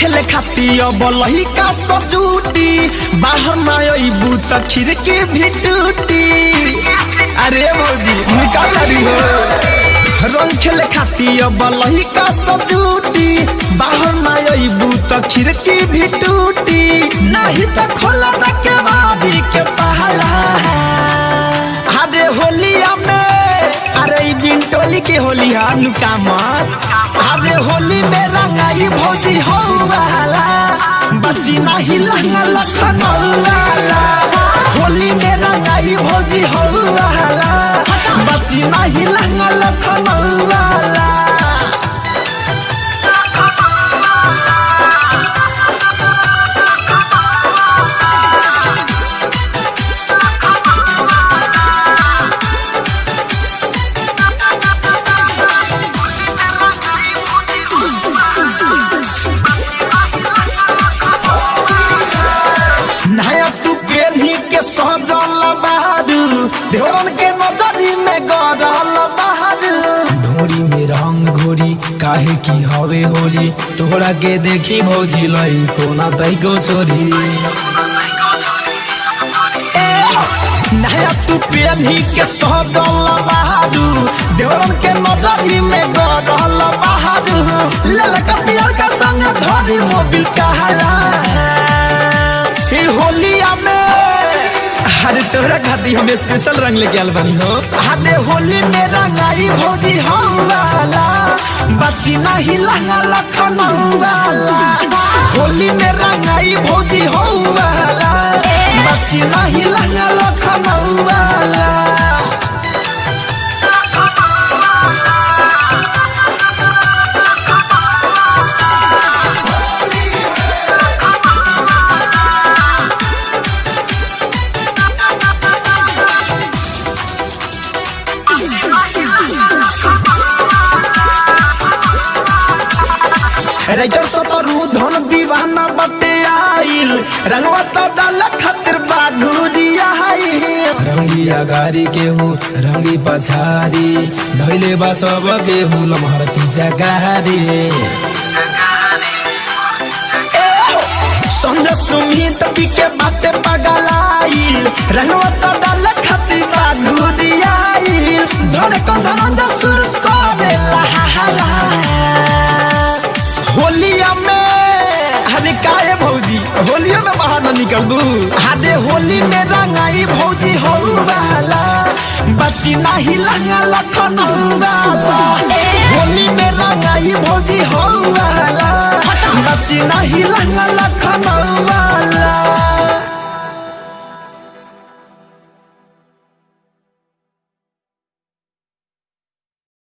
खेले खाती अब लहिका सजूटी बाहर ना अइबू त खिड़की भी टूटी। अरे भौजी निकाल रही हो रंग खेले खाती अब लहिका सजूटी बाहर ना अइबू त खिड़की भी टूटी नहीं त खोला त के बादी के पहला। अरे होलिया में अरे बिंटोली के होली नुका मत। अरे होली में रंगाई भौजी हो वाला बच्ची नहीं लंगा लखनऊ वाला। होली में रंगाई भौजी हो वाला बच्ची नहीं लंगा लखनऊ वाला। नया तू पेन्ही के सजल बारू ढोरन के नजरी में गड़ल बारू। ढोरी में रंग घोरी काहे की हवे होली तोहरा के देखी भौजी लई कोना तई को छोरी। नया तू पेन्ही के सजल बारू ढोरन के नजरी में गड़ल बारू। ललका पियर का संग धरी मोबिल कहाला होलिया में। अरे तोरा खाती हम स्पेशल रंग लेके आल बनी हो। अरे होली में रंगाई भौजी हो वाला बच्ची नहीं लंगा लखनऊ वाला। होली में रंगाई भौजी हो वाला बच्ची नहीं लंगा लखनऊ वाला। राइटर सतरू धन दीवाना बटे आइल रंगवा तो डाल खातिर बाघुरिया रंगिया गारी के हूँ रंगी पछारी धैले बा सब के हूँ लम्हर पीछा गारी। संजय सुमित के बाते पगलाइल रंगवा तो डाल खातिर बाघुरिया धरे कंधन सुरस करे लहाला। होलिया में अरे काहे भौजी होलिया में बाहर न निकल दू। अरे होली में रंगाई भौजी हो वाला बच्ची नहीं लंगा लखनऊ वाला। होली में रंगाई भौजी हो वाला बच्ची नहीं लंगा लखनऊ